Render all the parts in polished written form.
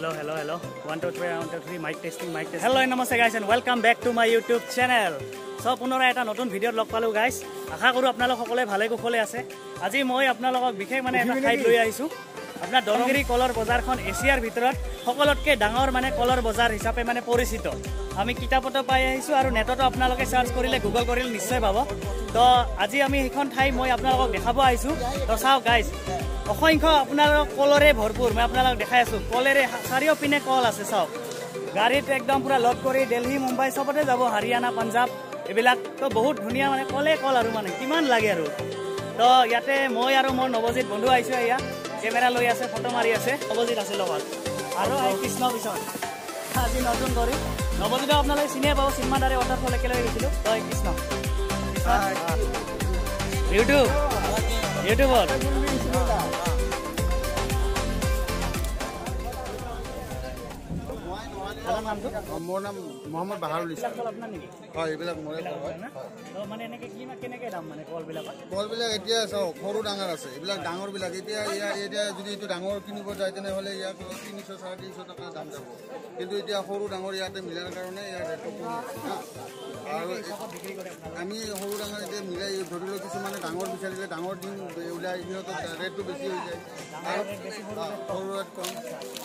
Hello. 1 2 3 1 2 3 mic testing. Hello namaste guys and welcome back to my YouTube channel. So পুনৰ এটা নতুন video' লগ পালো guys. আশা কৰো আপোনালোক সকলে ভালে কুশলে আছে। আজি মই আপোনালোকক বিশেষ মানে এটা ঠাইত লৈ আহিছো। আপোনাৰ দৰংগিৰি কলৰ বজাৰখন এছিয়াৰ ভিতৰত সকলোতকৈ ডাঙৰ মানে কলৰ বজাৰ হিচাপে মানে পৰিচিত। আমি কিতাপতো পাই আহিছো আৰু নেটতো আপোনালোকে সাৰ্চ কৰিলে গুগল কৰিলে নিশ্চয় পাব। তো আজি আমি এইখন ঠাই মই আপোনালোকক দেখাব আহিছো। তো চাও গাইস, অসংখ্য আপোনালোক কলৰে ভৰপুৰ। মই আপোনালোকক দেখাই আছো কলেৰে চাৰিওপিনে কল আছে। চাওক গাড়ীত একদম পুৰা লড কৰি দিল্লী মুম্বাই চবতে যাব, হাৰিয়ানা পাঞ্জাব এইবিলাক। তো বহুত ধুনীয়া মানে কলে কল আৰু মানে কিমান লাগে আৰু। তো ইয়াতে মই আৰু মোৰ নৱজিত বন্ধু আহিছো। এয়া কেমেৰা লৈ আছে, ফটো মাৰি আছে। নৱজিত আছে লগত আৰু কৃষ্ণ পিছত আজি নতুন কৰি নৱজিতক আপোনালোকে চিনিয়ে পাব, চিনেমাদাৰে ৱাটাৰফল একেলগে গৈছিলোঁ। তই কৃষ্ণ ইউটিউবত মোৰ নাম মোহাম্মদ বাহাৰুল ইছলাম। হয়, এইবিলাক কলবিলাক এতিয়া চাওক সৰু ডাঙৰ আছে। এইবিলাক ডাঙৰবিলাক এতিয়া যদি এইটো ডাঙৰ কিনিব যায় তেনেহ'লে ইয়াত 300 350 টকা দাম যাব। কিন্তু এতিয়া সৰু ডাঙৰ ইয়াতে মিলাৰ কাৰণে ইয়াৰ ৰেটটো কমি আছে আৰু আমি সৰু ডাঙৰ এতিয়া মিলাই ধৰি লওঁ। কিছুমানে ডাঙৰ বিচাৰিলে ডাঙৰ দিন ওলাই সিহঁতৰ ৰেটটো বেছি হৈ যায় আৰু সৰু ৰেট কম।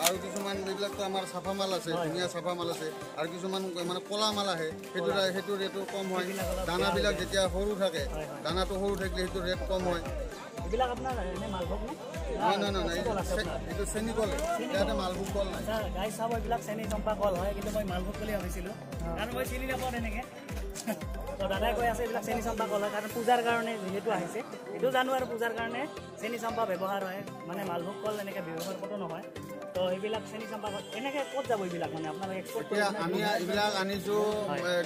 আৰু কিছুমান এইবিলাকতো আমাৰ চাফা মাল আছে, ধুনীয়া চাফা মাল আছে। আৰু কিছুমান মানে ক'লা মাল আহে, সেইটো ৰেটো কম হয়। দানাবিলাক যেতিয়া সৰু থাকে, দানাটো সৰু থাকিলে সেইটো ৰেট কম হয়। এইটো চেনি কল, ইয়াতে মালভোগ কল নাই। গাই চাব এইবিলাক চেনি চম্পা কল হয়, কিন্তু মই মালভোগ বুলি ভাবিছিলোঁ কাৰণ মই চিনি নাপাওঁ তেনেকৈ। তো দাদাই কৈ আছে এইবিলাক চেনি চম্পা কল হয় কাৰণ পূজাৰ কাৰণে যিহেতু আহিছে এইটো জানো আৰু পূজাৰ কাৰণে চেনি চম্পা ব্যৱহাৰ হয়, মানে মালভোগ কল এনেকৈ ব্যৱহাৰ ক'তো নহয়। তো এইবিলাক চেনি চম্পা কল এনেকৈ ক'ত যাব এইবিলাক মানে আপোনালোকে এক্সপৰ্ট? আমি এইবিলাক আনিছোঁ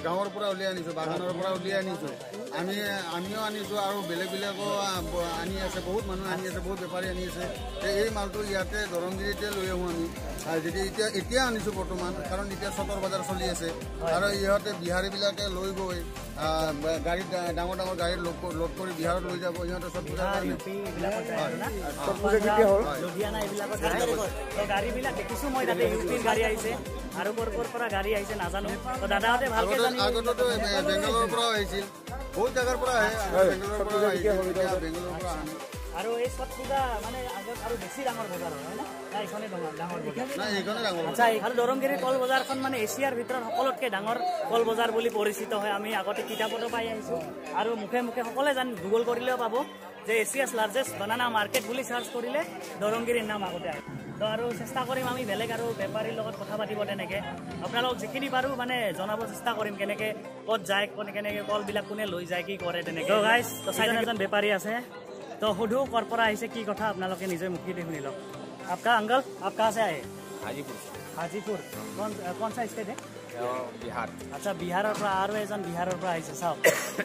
গাঁৱৰ পৰা উলিয়াই আনিছোঁ, বাগানৰ পৰা উলিয়াই আনিছোঁ। আমিও আনিছোঁ আৰু বেলেগবিলাকো আনি আছে, বহুত মানুহ আনি আছে, বহুত বেপাৰী আনি আছে। এই মালটো ইয়াতে দৰংগিৰিতে লৈ আহোঁ আমি। যদি এতিয়া আনিছোঁ বৰ্তমান, কাৰণ এতিয়া চতৰ বজাৰ চলি আছে আৰু ইহঁতে বিহাৰীবিলাকে লৈ গৈ গাড়ীত ডাঙৰ গাড়ীত লোড কৰি বিহাৰত লৈ যাব। ইহঁতে চব গাড়ীবিলাক দেখিছোঁ মই তাতে ইউপিৰ গাড়ী আহিছে আৰু ক'ৰ পৰা গাড়ী আহিছে নাজানো। তো দাদাহঁতে ভালকৈ আগতেতো বেংগলোৰৰ পৰাও আহিছিল, বহুত জেগাৰ পৰা আহে, বেংগলোৰৰ পৰা আহে। আৰু এই ছট পূজা মানে আগত আৰু বেছি ডাঙৰ বজাৰ হয় না? এইখনে ডাঙৰ বজাৰ। আচ্ছা, আৰু দৰংগিৰিৰ কল বজাৰখন মানে এছিয়াৰ ভিতৰত সকলোতকৈ ডাঙৰ কল বজাৰ বুলি পৰিচিত হয়। আমি আগতে কিতাপতো পাই আহিছোঁ আৰু মুখে সকলোৱে জানি গুগল কৰিলেও পাব যে এছিয়াছ লাৰ্জেষ্ট বানানা মাৰ্কেট বুলি চাৰ্চ কৰিলে দৰংগিৰিৰ নাম আগতে আহে। তো আৰু চেষ্টা কৰিম আমি বেলেগ আৰু বেপাৰীৰ লগত কথা পাতিব তেনেকৈ। আপোনালোক যিখিনি পাৰোঁ মানে জনাব চেষ্টা কৰিম কেনেকৈ ক'ত যায়, কেনেকৈ কলবিলাক কোনে লৈ যায়, কি কৰে তেনেকৈ। তো গাইজ, তো চাইজন এজন বেপাৰী আছে। तो सुधू कर पर आइसे की कथा आपनालोके निजे मुखी दे शुनि लो। आपका अंकल, आप कहाँ से आए? हाजीपुर। कौन सा स्टेट है? बिहार। अच्छा, बिहारर পৰা আৰু এজন বিহাৰৰ পৰা আহিছে। চাওক,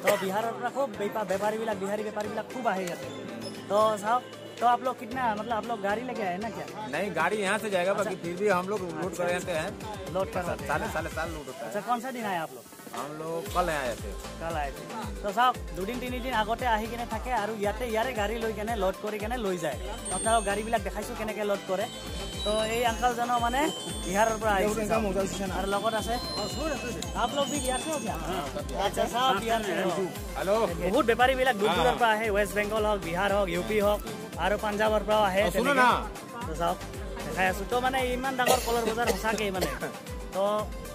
তো বিহাৰৰ পৰা খুব बेपारीবিলাক बिहारी बेपारीবিলাক खूब आए जाते। तो साहब, तो आप लोग कितना मतलब आप लोग गाड़ी लेके आए ना क्या? नहीं, गाड़ी यहाँ से जाएगा, बाकी फिर भी हम लोग लोड कर जाते हैं। लोड कर साल लोड होता है। अच्छा, कौन सा दिन आए आप लोग? हम लोग कल आए थे। তো চাওক, 2-3 দিন আগতে আহি কিনে থাকে আৰু ইয়াৰে গাড়ী লৈ কেনে লোড কৰি কেনে লৈ যায়। আপোনালোক গাড়ীবিলাক দেখাইছোঁ কেনেকৈ লোড কৰে। তো এই আংকালজনো মানে বিহাৰৰ পৰা আহিছে আৰু লগত আছে आप लोग भी बिहार से हो क्या? अच्छा, साहब बिहार से हो। हेलो। বহুত বেপাৰীবিলাক দূৰ দূৰৰ পৰা আহে, ৱেষ্ট বেংগল হওক, বিহাৰ হওক, ইউপি হওক আৰু পাঞ্জাৱৰ পৰাও আহে। শুনো না, তো চাওক দেখাই আছোঁ। তো মানে ইমান ডাঙৰ কলৰ বজাৰ সঁচাকৈ মানে, তো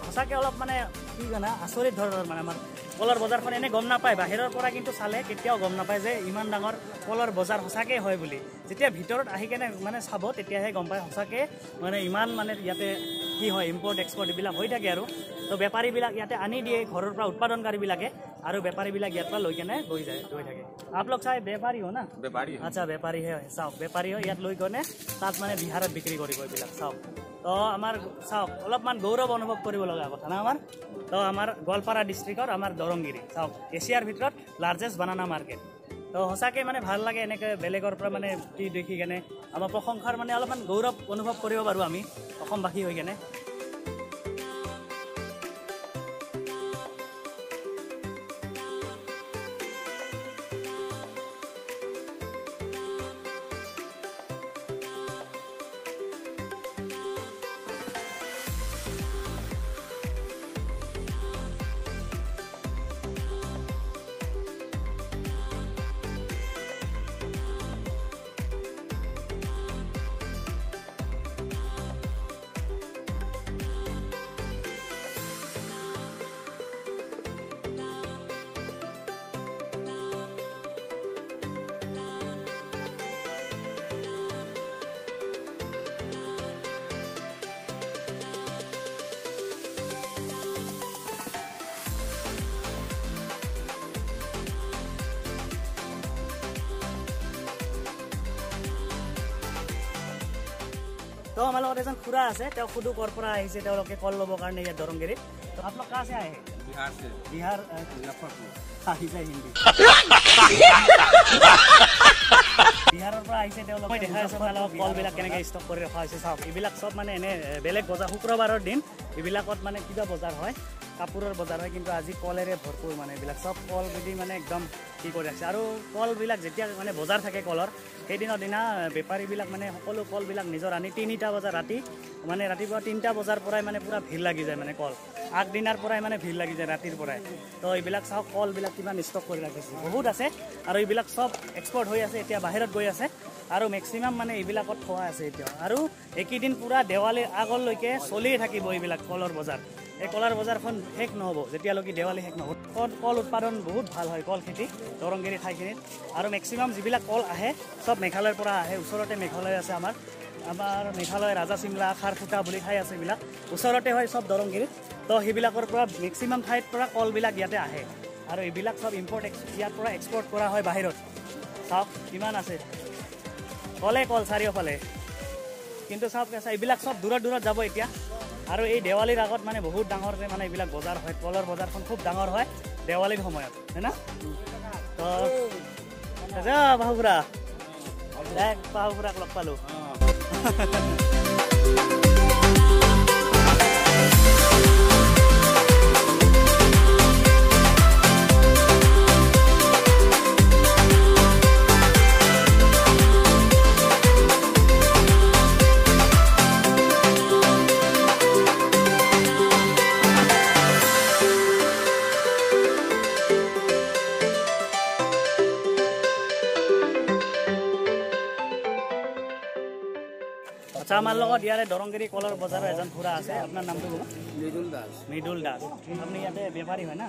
সঁচাকৈ অলপ মানে কি জানা আচৰিত ধৰণৰ মানে আমাৰ কলৰ বজাৰখন এনে গম নাপায়। বাহিৰৰ পৰা কিন্তু চালে কেতিয়াও গম নাপায় যে ইমান ডাঙৰ কলৰ বজাৰ সঁচাকৈ হয় বুলি। যেতিয়া ভিতৰত আহি কেনে মানে চাব তেতিয়াহে গম পায় সঁচাকৈ মানে ইমান মানে ইয়াতে কি হয়, ইম্পৰ্ট এক্সপৰ্ট এইবিলাক হৈ থাকে আৰু। তো বেপাৰীবিলাক ইয়াতে আনি দিয়ে ঘৰৰ পৰা উৎপাদনকাৰীবিলাকে আৰু বেপাৰীবিলাক ইয়াৰ পৰা লৈ কেনে গৈ থাকে। आप लोग চাই বেপাৰী हो না? बेपारी। আচ্ছা, বেপাৰী হয়। চাওক, বেপাৰী হয়, ইয়াত লৈ কেনে তাত মানে বিহাৰত বিক্ৰী কৰিব এইবিলাক। চাওক, তো আমাৰ চাওক অলপমান গৌৰৱ অনুভৱ কৰিব লগা কথা না আমাৰ। তো আমাৰ গোৱালপাৰা ডিষ্ট্ৰিক্টৰ আমাৰ দৰংগিৰি চাওক এছিয়াৰ ভিতৰত লাৰ্জেষ্ট বানানা মাৰ্কেট। তো সঁচাকৈ মানে ভাল লাগে এনেকৈ বেলেগৰ পৰা মানে কি দেখি কেনে আমাৰ প্ৰশংসাৰ মানে অলপমান গৌৰৱ অনুভৱ কৰিব পাৰোঁ আমি অসমবাসী হৈ কেনে। तो हमारे লগত एजन खुरा আছে তেওঁ খুদু কৰ পৰা আহিছে তেওঁলোকে কল ল'বৰ কাৰণে ইয়াত দৰংগিৰিত তো आप लोग कहाँ से आए हैं बिहार से बिहार আহিছে হিন্দী বিহাৰৰ পৰা আহিছে তেওঁলোক মই দেখাই আছো আপোনালোকক কলবিলাক কেনেকৈ ষ্টক কৰি ৰখা হৈছে চাওক এইবিলাক চব মানে এনে বেলেগ বজাৰ শুক্ৰবাৰৰ দিন এইবিলাকত মানে কিবা বজাৰ হয় কাপোৰৰ বজাৰ হয় কিন্তু আজি কলেৰে ভৰপূৰ মানে এইবিলাক চব কল বিধি মানে একদম কি কৰি ৰাখিছে আৰু কলবিলাক যেতিয়া মানে বজাৰ থাকে কলৰ সেইদিনৰ দিনা বেপাৰীবিলাক মানে সকলো কলবিলাক নিজৰ আনি 3টা বজাৰ ৰাতি মানে ৰাতিপুৱা 3টা বজাৰ পৰাই মানে পুৰা ভিৰ লাগি যায় মানে কল আগদিনাৰ পৰাই মানে ভিৰ লাগি যায় ৰাতিৰ পৰাই তো এইবিলাক চাওক কলবিলাক কিমান ষ্টক কৰি ৰাখিছে বহুত আছে আৰু এইবিলাক চব এক্সপৰ্ট হৈ আছে এতিয়া বাহিৰত গৈ আছে আৰু মেক্সিমাম মানে এইবিলাকত থোৱা আছে এতিয়া আৰু একেদিন পুৰা দেৱালীৰ আগলৈকে চলিয়ে থাকিব এইবিলাক কলৰ বজাৰ এই কলৰ বজাৰখন শেষ নহ'ব যেতিয়ালৈকে দেৱালী শেষ নহ'ব কল উৎপাদন বহুত ভাল হয় কল খেতি দৰংগিৰি ঠাইখিনিত আৰু মেক্সিমাম যিবিলাক কল আহে চব মেঘালয়ৰ পৰা আহে ওচৰতে মেঘালয় আছে আমাৰ মেঘালয় ৰাজা চিমলা খাৰফুটা বুলি ঠাই আছে এইবিলাক ওচৰতে হয় চব দৰংগিৰিত তো সেইবিলাকৰ পৰা মেক্সিমাম ঠাইৰ পৰা কলবিলাক ইয়াতে আহে আৰু এইবিলাক চব ইম্পৰ্ট ইয়াৰ পৰা এক্সপৰ্ট কৰা হয় বাহিৰত চাওক কিমান আছে কলে কল চাৰিওফালে কিন্তু চাওক এইবিলাক চব দূৰত দূৰত যাব এতিয়া আৰু এই দেৱালীৰ আগত মানে বহুত ডাঙৰকৈ মানে এইবিলাক বজাৰ হয় কলৰ বজাৰখন খুব ডাঙৰ হয় দেৱালীৰ সময়ত হয় না তো বাহুপুৰা বাহুপুৰাক লগ পালোঁ আচ্ছা আমাৰ লগত ইয়াৰে দৰংগিৰি কলৰ বজাৰৰ এজন খুৰা আছে আপোনাৰ নামটো ক'ব মৃদুল দাস আপুনি ইয়াতে বেপাৰী হয় না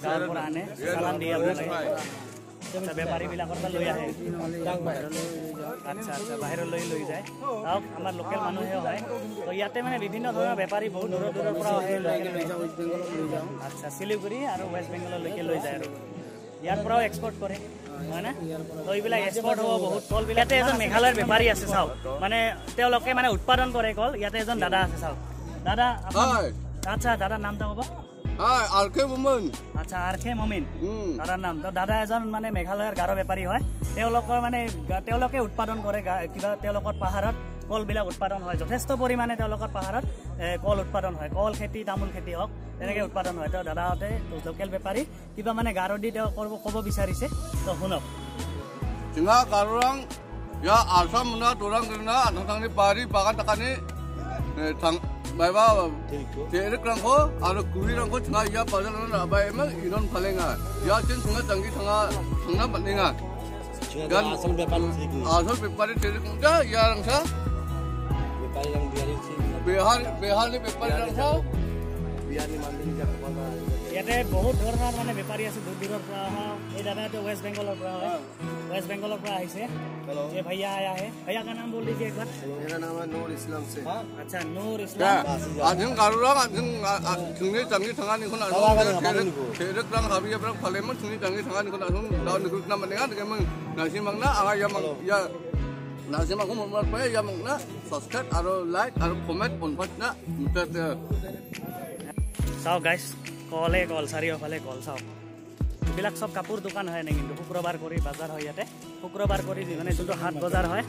গাঁৱৰ পৰা আনে চালান দিয়ে আপোনালোকে আচ্ছা বেপাৰীবিলাকৰ পৰা লৈ আহে আচ্ছা আচ্ছা বাহিৰলৈ লৈ যায় চাওক আমাৰ লোকেল মানুহেও হয় তো ইয়াতে মানে বিভিন্ন ধৰণৰ বেপাৰী বহুত দূৰৰ দূৰৰ পৰা আহে আচ্ছা শিলিগুৰি আৰু ৱেষ্ট বেংগললৈকে লৈ যায় আৰু ইয়াৰ পৰাও এক্সপৰ্ট কৰে হয় না তো এইবিলাক এক্সপৰ্ট হ'ব বহুত কলবিলাক ইয়াতে এজন মেঘালয়ৰ বেপাৰী আছে চাওক মানে তেওঁলোকে মানে উৎপাদন কৰে কল ইয়াতে এজন দাদা আছে চাওক দাদা আচ্ছা দাদাৰ নামটো ক'ব আৰকে মমিন আচ্ছা আৰকে মমিন দাদাৰ নাম তো দাদা এজন মানে মেঘালয়ৰ গাৰো বেপাৰী হয় তেওঁলোকৰ মানে তেওঁলোকে উৎপাদন কৰে কিবা তেওঁলোকৰ পাহাৰত কলবিলাক উৎপাদন হয় যথেষ্ট পৰিমাণে তেওঁলোকৰ পাহাৰত কল উৎপাদন হয় কল খেতি তামোল খেতি হওক তেনেকৈ উৎপাদন হয় তো দাদাহঁতে লোকেল বেপাৰী কিবা মানে গাৰো দি তেওঁ ক'ব বিচাৰিছে তো শুনক जोंहा गार'रां या आसाम मोना दरां गैना आंथांनि बारि बागान थाखानि थां माबा तेरक्रांखौ आरो गुरिरांखौ जोंहा या बाजाराव लाबायमोन इनन फालेङा या जों जोंहा जांगि थांना बादनिङा आसल बेपारि तेरक्रांजा या रांसा बेहारनि बेपारि रांसा ইয়াতে বহুত ধৰণৰ মানে বেপাৰী আছে দূৰ দূৰৰ পৰা অহা এই দাদাটো वेस्ट बेंगलोर পৰা হয় वेस्ट बेंगलोर পৰা আহিছে ये भैया आया है भैया का नाम बोल दीजिए एक बार मेरा नाम है नूर इस्लाम से अच्छा नूर इस्लाम आजों गारुरा आजों जोंनि जांगि थाङानिखौ तेरक्रां हाबियाब्रा फालेमोन जोंनि जांगि थाङानिखौ आजों दाउनिखौ नाम नङा नों नासिमांना आङा या नासिमांखौ मोनबाय या मंगना सब्सक्राइब आरो लाइक आरो कमेन्ट अनफाटना मुताते চাওক গাইছ কলে কল চাৰিওফালে কল চাওক এইবিলাক চব কাপোৰ দোকান হয় নে কিন্তু শুক্ৰবাৰ কৰি বজাৰ হয় ইয়াতে শুক্ৰবাৰ কৰি মানে যোনটো হাট বজাৰ হয়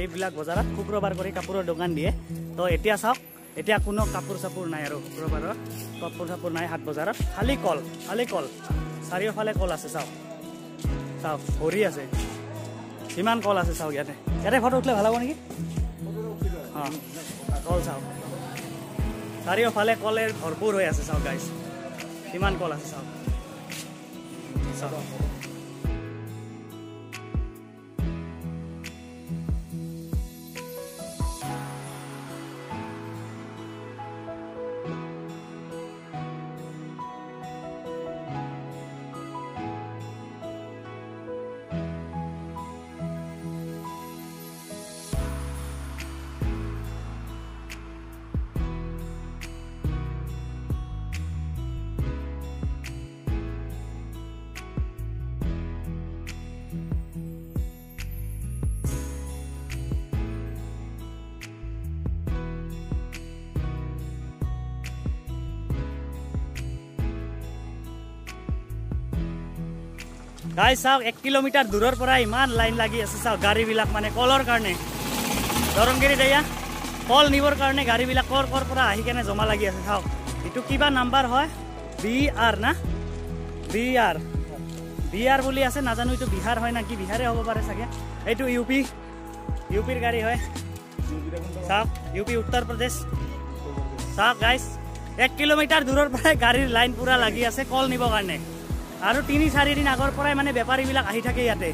এইবিলাক বজাৰত শুক্ৰবাৰ কৰি কাপোৰৰ দোকান দিয়ে তো এতিয়া চাওক এতিয়া কোনো কাপোৰ চাপোৰ নাই আৰু শুক্ৰবাৰৰ কাপোৰ চাপোৰ নাই হাট বজাৰত খালি কল চাৰিওফালে কল আছে চাওক চাওক ভৰি আছে কিমান কল আছে চাওক ইয়াতে ফটো উঠিলে ভাল হ'ব নেকি অঁ কল চাওক চাৰিওফালে কলেৰ ভৰপূৰ হৈ আছে চাওক গাইছ কিমান কল আছে চাওক গাইজ চাওক 1 কিলোমিটাৰ দূৰৰ পৰা ইমান লাইন লাগি আছে চাওক গাড়ীবিলাক মানে কলৰ কাৰণে দৰংগিৰিত এয়া কল নিবৰ কাৰণে গাড়ীবিলাক কৰ পৰা আহি কেনে জমা লাগি আছে চাওক এইটো কিবা নাম্বাৰ হয় BR না BR বুলি আছে নাজানো এইটো বিহাৰ হয় না কি বিহাৰে হ'ব পাৰে চাগে এইটো ইউপিৰ গাড়ী হয় চাওক ইউপি উত্তৰ প্ৰদেশ চাওক গাইজ 1 কিলোমিটাৰ দূৰৰ পৰা গাড়ীৰ লাইন পুৰা লাগি আছে কল নিবৰ কাৰণে আৰু 3-4 দিন আগৰ পৰাই মানে বেপাৰীবিলাক আহি থাকে ইয়াতে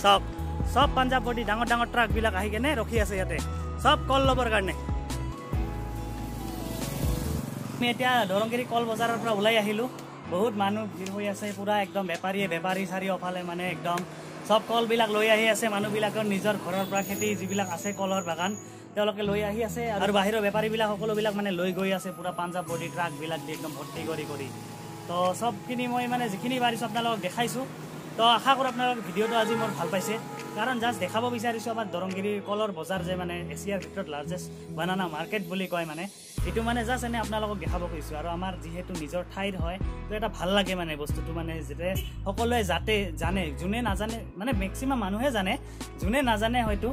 চাওক সব পাঞ্জাব বডি ডাঙৰ ডাঙৰ ট্ৰাকবিলাক আহি কেনে ৰখি আছে ইয়াতে সব কল ল'বৰ কাৰণে আমি এতিয়া দৰংগিৰি কল বজাৰৰ পৰা ওলাই আহিলোঁ বহুত মানুহ ভিৰ হৈ আছে পুৰা একদম বেপাৰী চাৰিওফালে মানে একদম সব কলবিলাক লৈ আহি আছে মানুহবিলাকৰ নিজৰ ঘৰৰ পৰা খেতি যিবিলাক আছে কলৰ বাগান তেওঁলোকে লৈ আহি আছে আৰু বাহিৰৰ বেপাৰীবিলাক সকলোবিলাক মানে লৈ গৈ আছে পুৰা পাঞ্জাব বডি ট্ৰাকবিলাক দি একদম ভৰ্তি কৰি তো সবখিনি মই মানে যিখিনি পাৰিছোঁ আপোনালোকক দেখাইছোঁ তো আশা কৰোঁ আপোনালোকৰ ভিডিঅ'টো আজি মোৰ ভাল পাইছে কাৰণ জাষ্ট দেখাব বিচাৰিছোঁ আমাৰ দৰংগিৰি কলৰ বজাৰ যে মানে এছিয়াৰ ভিতৰত লাৰ্জেষ্ট বানানা মাৰ্কেট বুলি কয় মানে এইটো মানে জাষ্ট এনে আপোনালোকক দেখাব খুজিছোঁ আৰু আমাৰ যিহেতু নিজৰ ঠাইৰ হয় তো এটা ভাল লাগে মানে বস্তুটো মানে যাতে সকলোৱে জানে যোনে নাজানে মানে মেক্সিমাম মানুহে জানে যোনে নাজানে হয়তো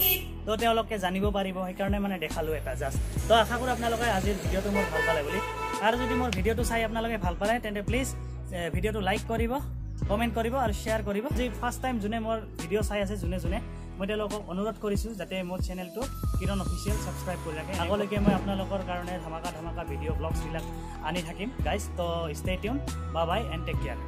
তো তেওঁলোকে জানিব পাৰিব সেইকাৰণে মানে দেখালোঁ এটা জাষ্ট তো আশা কৰোঁ আপোনালোকে আজিৰ ভিডিঅ'টো মোৰ ভাল পালে বুলি আৰু যদি মোৰ ভিডিঅ'টো চাই আপোনালোকে ভাল পালে তেন্তে প্লিজ ভিডিঅ'টো লাইক কৰিব কমেণ্ট কৰিব আৰু শ্বেয়াৰ কৰিব যি ফাৰ্ষ্ট টাইম যোনে মোৰ ভিডিঅ' চাই আছে যোনে মই তেওঁলোকক অনুৰোধ কৰিছোঁ যাতে মোৰ চেনেলটো কিৰণ অফিচিয়েল ছাবস্ক্ৰাইব কৰি ৰাখে আগলৈকে মই আপোনালোকৰ কাৰণে ধামাকা ভিডিঅ' ব্লগছবিলাক আনি থাকিম গাইজ তো stay tuned bye and take care